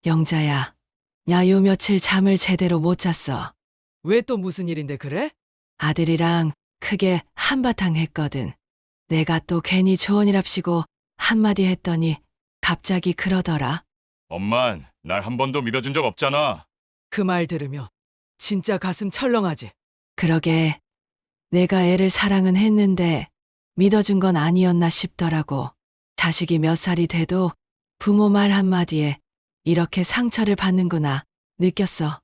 영자야, 야, 요 며칠 잠을 제대로 못 잤어. 왜 또 무슨 일인데 그래? 아들이랑 크게 한바탕 했거든. 내가 또 괜히 좋은이랍시고 한마디 했더니 갑자기 그러더라. 엄만, 날 한 번도 믿어준 적 없잖아. 그 말 들으며 진짜 가슴 철렁하지. 그러게 내가 애를 사랑은 했는데 믿어준 건 아니었나 싶더라고. 자식이 몇 살이 돼도 부모 말 한마디에 이렇게 상처를 받는구나 느꼈어.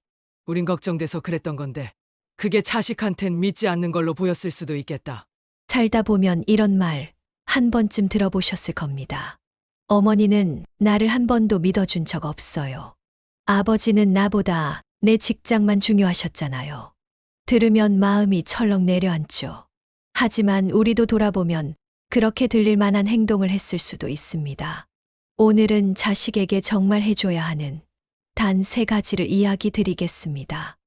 우린 걱정돼서 그랬던 건데 그게 자식한텐 믿지 않는 걸로 보였을 수도 있겠다. 살다 보면 이런 말 한 번쯤 들어보셨을 겁니다. 어머니는 나를 한 번도 믿어준 적 없어요. 아버지는 나보다 내 직장만 중요하셨잖아요. 들으면 마음이 철렁 내려앉죠. 하지만 우리도 돌아보면 그렇게 들릴 만한 행동을 했을 수도 있습니다. 오늘은 자식에게 정말 해줘야 하는 단 3가지를 이야기 드리겠습니다.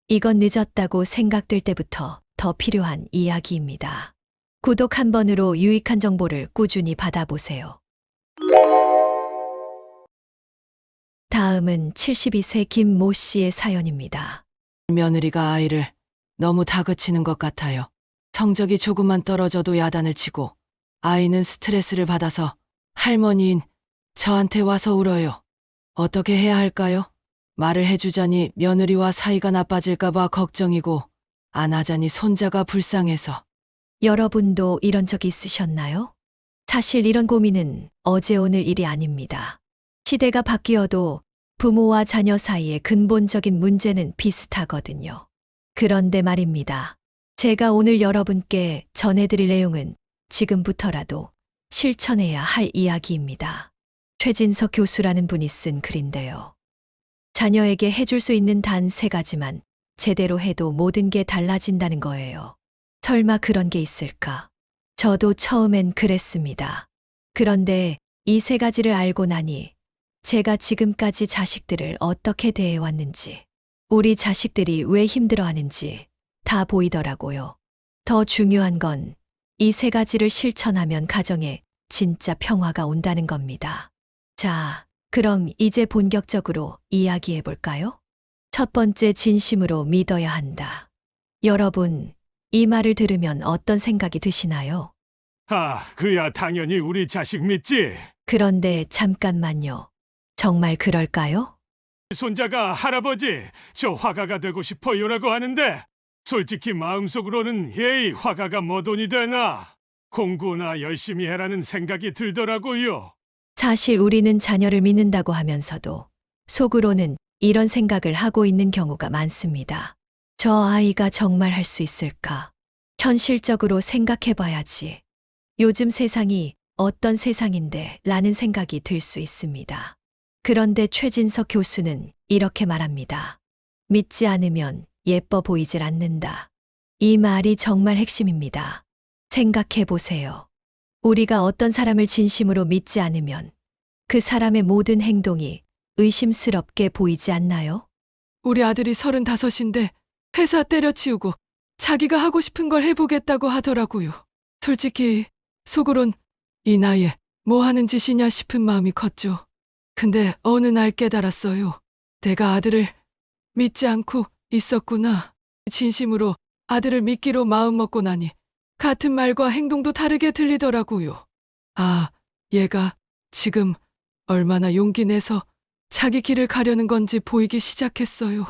이건 늦었다고 생각될 때부터 더 필요한 이야기입니다. 구독 한 번으로 유익한 정보를 꾸준히 받아보세요. 다음은 72세 김모 씨의 사연입니다. 며느리가 아이를 너무 다그치는 것 같아요. 성적이 조금만 떨어져도 야단을 치고 아이는 스트레스를 받아서 할머니인 저한테 와서 울어요. 어떻게 해야 할까요? 말을 해주자니 며느리와 사이가 나빠질까봐 걱정이고 안 하자니 손자가 불쌍해서. 여러분도 이런 적 있으셨나요? 사실 이런 고민은 어제 오늘 일이 아닙니다. 시대가 바뀌어도 부모와 자녀 사이의 근본적인 문제는 비슷하거든요. 그런데 말입니다. 제가 오늘 여러분께 전해드릴 내용은 지금부터라도 실천해야 할 이야기입니다. 최진석 교수라는 분이 쓴 글인데요. 자녀에게 해줄 수 있는 단 3가지만 제대로 해도 모든 게 달라진다는 거예요. 설마 그런 게 있을까? 저도 처음엔 그랬습니다. 그런데 이 3가지를 알고 나니 제가 지금까지 자식들을 어떻게 대해왔는지, 우리 자식들이 왜 힘들어하는지 다 보이더라고요. 더 중요한 건 이 3가지를 실천하면 가정에 진짜 평화가 온다는 겁니다. 자, 그럼 이제 본격적으로 이야기해 볼까요? 첫 번째, 진심으로 믿어야 한다. 여러분, 이 말을 들으면 어떤 생각이 드시나요? 그야 당연히 우리 자식 믿지. 그런데 잠깐만요. 정말 그럴까요? 손자가 할아버지, 저 화가가 되고 싶어요라고 하는데 솔직히 마음속으로는 예이 화가가 뭐 돈이 되나? 공부나 열심히 해라는 생각이 들더라고요. 사실 우리는 자녀를 믿는다고 하면서도 속으로는 이런 생각을 하고 있는 경우가 많습니다. 저 아이가 정말 할 수 있을까? 현실적으로 생각해 봐야지. 요즘 세상이 어떤 세상인데 라는 생각이 들 수 있습니다. 그런데 최진석 교수는 이렇게 말합니다. 믿지 않으면 예뻐 보이질 않는다. 이 말이 정말 핵심입니다. 생각해 보세요. 우리가 어떤 사람을 진심으로 믿지 않으면 그 사람의 모든 행동이 의심스럽게 보이지 않나요? 우리 아들이 35인데 회사 때려치우고 자기가 하고 싶은 걸 해보겠다고 하더라고요. 솔직히 속으론 이 나이에 뭐 하는 짓이냐 싶은 마음이 컸죠. 근데 어느 날 깨달았어요. 내가 아들을 믿지 않고 있었구나. 진심으로 아들을 믿기로 마음먹고 나니 같은 말과 행동도 다르게 들리더라고요. 아, 얘가 지금 얼마나 용기 내서 자기 길을 가려는 건지 보이기 시작했어요.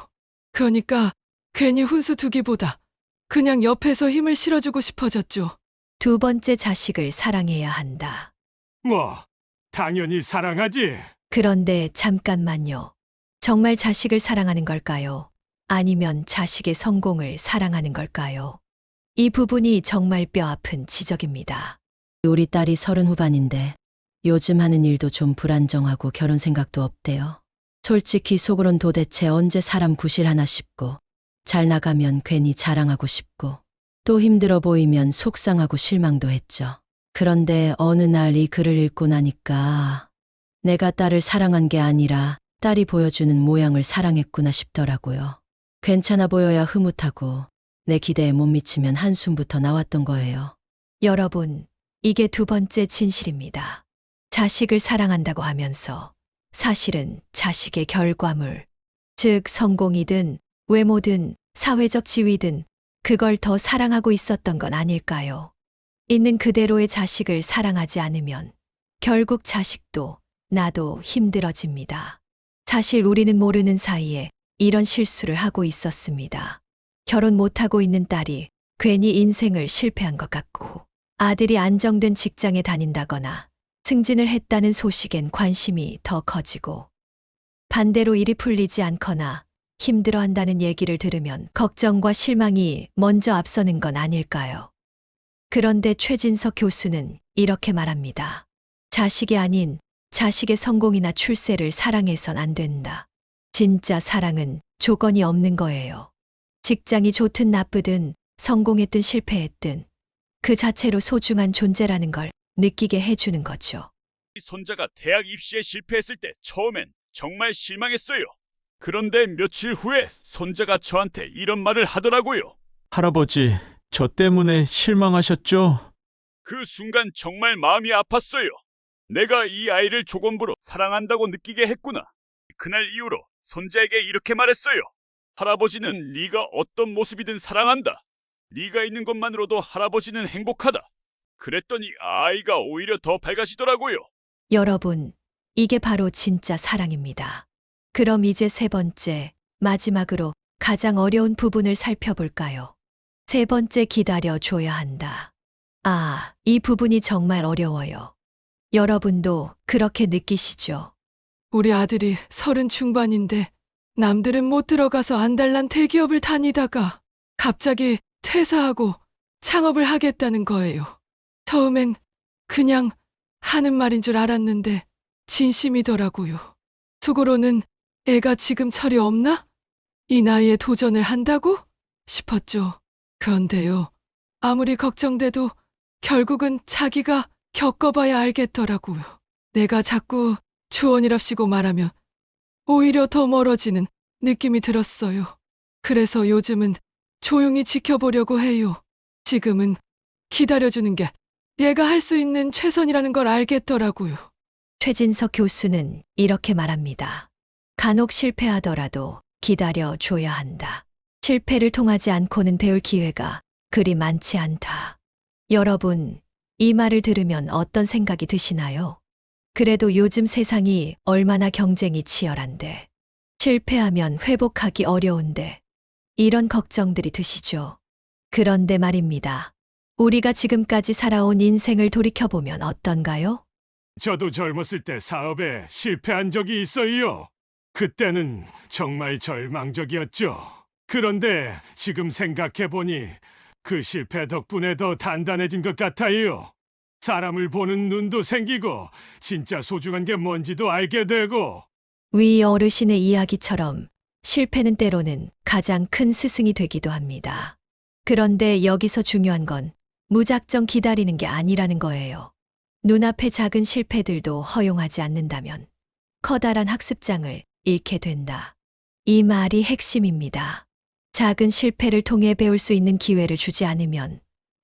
그러니까 괜히 훈수 두기보다 그냥 옆에서 힘을 실어주고 싶어졌죠. 두 번째, 자식을 사랑해야 한다. 뭐, 당연히 사랑하지. 그런데 잠깐만요. 정말 자식을 사랑하는 걸까요? 아니면 자식의 성공을 사랑하는 걸까요? 이 부분이 정말 뼈아픈 지적입니다. 우리 딸이 30 후반인데 요즘 하는 일도 좀 불안정하고 결혼 생각도 없대요. 솔직히 속으론 도대체 언제 사람 구실하나 싶고 잘 나가면 괜히 자랑하고 싶고 또 힘들어 보이면 속상하고 실망도 했죠. 그런데 어느 날 이 글을 읽고 나니까 내가 딸을 사랑한 게 아니라 딸이 보여주는 모양을 사랑했구나 싶더라고요. 괜찮아 보여야 흐뭇하고 내 기대에 못 미치면 한숨부터 나왔던 거예요. 여러분, 이게 두 번째 진실입니다. 자식을 사랑한다고 하면서 사실은 자식의 결과물, 즉 성공이든 외모든 사회적 지위든 그걸 더 사랑하고 있었던 건 아닐까요? 있는 그대로의 자식을 사랑하지 않으면 결국 자식도 나도 힘들어집니다. 사실 우리는 모르는 사이에 이런 실수를 하고 있었습니다. 결혼 못하고 있는 딸이 괜히 인생을 실패한 것 같고, 아들이 안정된 직장에 다닌다거나 승진을 했다는 소식엔 관심이 더 커지고, 반대로 일이 풀리지 않거나 힘들어한다는 얘기를 들으면 걱정과 실망이 먼저 앞서는 건 아닐까요? 그런데 최진석 교수는 이렇게 말합니다. 자식이 아닌 자식의 성공이나 출세를 사랑해선 안 된다. 진짜 사랑은 조건이 없는 거예요. 직장이 좋든 나쁘든 성공했든 실패했든 그 자체로 소중한 존재라는 걸 느끼게 해주는 거죠. 손자가 대학 입시에 실패했을 때 처음엔 정말 실망했어요. 그런데 며칠 후에 손자가 저한테 이런 말을 하더라고요. 할아버지, 저 때문에 실망하셨죠? 그 순간 정말 마음이 아팠어요. 내가 이 아이를 조건부로 사랑한다고 느끼게 했구나. 그날 이후로 손자에게 이렇게 말했어요. 할아버지는 네가 어떤 모습이든 사랑한다. 네가 있는 것만으로도 할아버지는 행복하다. 그랬더니 아이가 오히려 더 밝아지더라고요. 여러분, 이게 바로 진짜 사랑입니다. 그럼 이제 세 번째, 마지막으로 가장 어려운 부분을 살펴볼까요? 세 번째, 기다려줘야 한다. 아, 이 부분이 정말 어려워요. 여러분도 그렇게 느끼시죠? 우리 아들이 30 중반인데 남들은 못 들어가서 안달난 대기업을 다니다가 갑자기 퇴사하고 창업을 하겠다는 거예요. 처음엔 그냥 하는 말인 줄 알았는데 진심이더라고요. 속으로는 애가 지금 철이 없나? 이 나이에 도전을 한다고? 싶었죠. 그런데요, 아무리 걱정돼도 결국은 자기가 겪어봐야 알겠더라고요. 내가 자꾸 조언이랍시고 말하면 오히려 더 멀어지는 느낌이 들었어요. 그래서 요즘은 조용히 지켜보려고 해요. 지금은 기다려주는 게 얘가 할 수 있는 최선이라는 걸 알겠더라고요. 최진석 교수는 이렇게 말합니다. 간혹 실패하더라도 기다려줘야 한다. 실패를 통하지 않고는 배울 기회가 그리 많지 않다. 여러분, 이 말을 들으면 어떤 생각이 드시나요? 그래도 요즘 세상이 얼마나 경쟁이 치열한데, 실패하면 회복하기 어려운데, 이런 걱정들이 드시죠? 그런데 말입니다. 우리가 지금까지 살아온 인생을 돌이켜보면 어떤가요? 저도 젊었을 때 사업에 실패한 적이 있어요. 그때는 정말 절망적이었죠. 그런데 지금 생각해보니 그 실패 덕분에 더 단단해진 것 같아요. 사람을 보는 눈도 생기고 진짜 소중한 게 뭔지도 알게 되고. 위 어르신의 이야기처럼 실패는 때로는 가장 큰 스승이 되기도 합니다. 그런데 여기서 중요한 건 무작정 기다리는 게 아니라는 거예요. 눈앞의 작은 실패들도 허용하지 않는다면 커다란 학습장을 잃게 된다. 이 말이 핵심입니다. 작은 실패를 통해 배울 수 있는 기회를 주지 않으면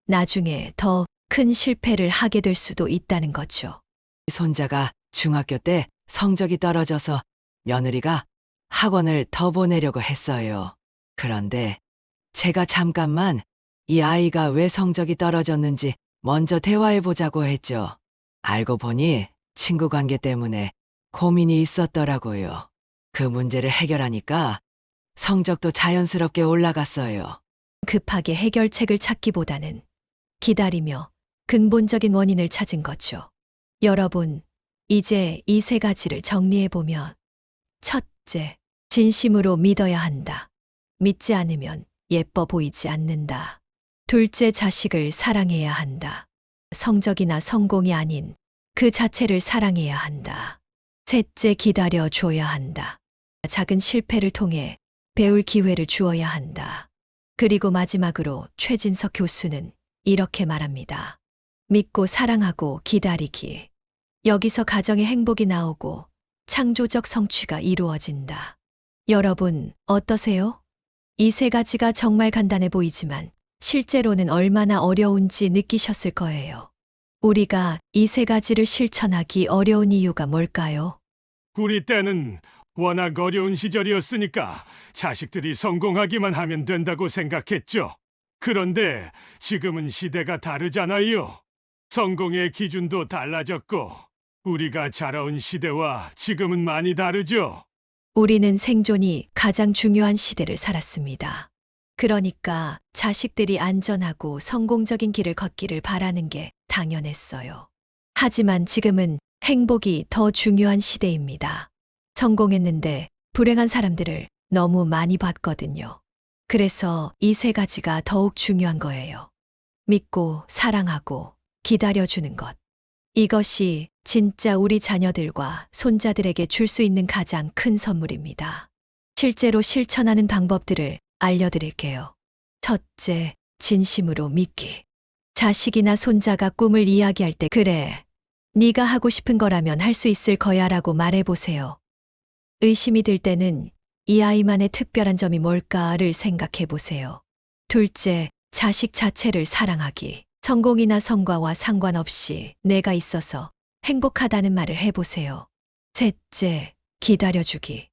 나중에 더 큰 실패를 하게 될 수도 있다는 거죠. 손자가 중학교 때 성적이 떨어져서 며느리가 학원을 더 보내려고 했어요. 그런데 제가 잠깐만 이 아이가 왜 성적이 떨어졌는지 먼저 대화해보자고 했죠. 알고 보니 친구 관계 때문에 고민이 있었더라고요. 그 문제를 해결하니까 성적도 자연스럽게 올라갔어요. 급하게 해결책을 찾기보다는 기다리며 근본적인 원인을 찾은 거죠. 여러분, 이제 이 세 가지를 정리해보면, 첫째, 진심으로 믿어야 한다. 믿지 않으면 예뻐 보이지 않는다. 둘째, 자식을 사랑해야 한다. 성적이나 성공이 아닌 그 자체를 사랑해야 한다. 셋째, 기다려줘야 한다. 작은 실패를 통해 배울 기회를 주어야 한다. 그리고 마지막으로 최진석 교수는 이렇게 말합니다. 믿고 사랑하고 기다리기. 여기서 가정의 행복이 나오고 창조적 성취가 이루어진다. 여러분, 어떠세요? 이 세 가지가 정말 간단해 보이지만 실제로는 얼마나 어려운지 느끼셨을 거예요. 우리가 이 세 가지를 실천하기 어려운 이유가 뭘까요? 우리 때는 워낙 어려운 시절이었으니까 자식들이 성공하기만 하면 된다고 생각했죠. 그런데 지금은 시대가 다르잖아요. 성공의 기준도 달라졌고, 우리가 자라온 시대와 지금은 많이 다르죠. 우리는 생존이 가장 중요한 시대를 살았습니다. 그러니까 자식들이 안전하고 성공적인 길을 걷기를 바라는 게 당연했어요. 하지만 지금은 행복이 더 중요한 시대입니다. 성공했는데 불행한 사람들을 너무 많이 봤거든요. 그래서 이 세 가지가 더욱 중요한 거예요. 믿고 사랑하고 기다려주는 것. 이것이 진짜 우리 자녀들과 손자들에게 줄 수 있는 가장 큰 선물입니다. 실제로 실천하는 방법들을 알려드릴게요. 첫째, 진심으로 믿기. 자식이나 손자가 꿈을 이야기할 때 그래, 네가 하고 싶은 거라면 할 수 있을 거야 라고 말해보세요. 의심이 들 때는 이 아이만의 특별한 점이 뭘까를 생각해 보세요. 둘째, 자식 자체를 사랑하기. 성공이나 성과와 상관없이 내가 있어서 행복하다는 말을 해보세요. 셋째, 기다려주기.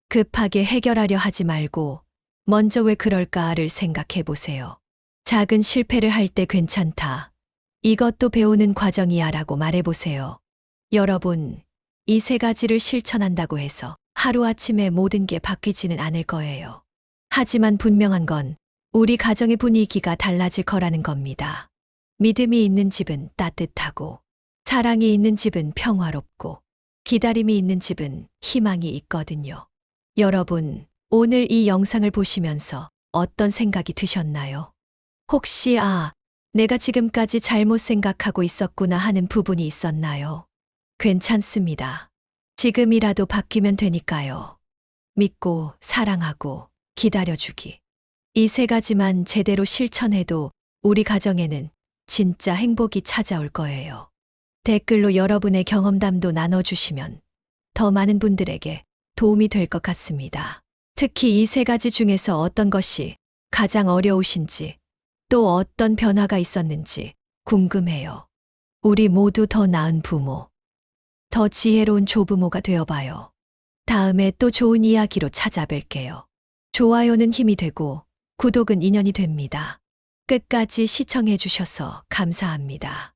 급하게 해결하려 하지 말고 먼저 왜 그럴까를 생각해 보세요. 작은 실패를 할 때 괜찮다. 이것도 배우는 과정이야 라고 말해보세요. 여러분, 이 세 가지를 실천한다고 해서 하루아침에 모든 게 바뀌지는 않을 거예요. 하지만 분명한 건 우리 가정의 분위기가 달라질 거라는 겁니다. 믿음이 있는 집은 따뜻하고, 사랑이 있는 집은 평화롭고, 기다림이 있는 집은 희망이 있거든요. 여러분, 오늘 이 영상을 보시면서 어떤 생각이 드셨나요? 혹시 내가 지금까지 잘못 생각하고 있었구나 하는 부분이 있었나요? 괜찮습니다. 지금이라도 바뀌면 되니까요. 믿고 사랑하고 기다려주기. 이 세 가지만 제대로 실천해도 우리 가정에는 진짜 행복이 찾아올 거예요. 댓글로 여러분의 경험담도 나눠주시면 더 많은 분들에게 도움이 될 것 같습니다. 특히 이 세 가지 중에서 어떤 것이 가장 어려우신지, 또 어떤 변화가 있었는지 궁금해요. 우리 모두 더 나은 부모, 더 지혜로운 조부모가 되어봐요. 다음에 또 좋은 이야기로 찾아뵐게요. 좋아요는 힘이 되고 구독은 인연이 됩니다. 끝까지 시청해주셔서 감사합니다.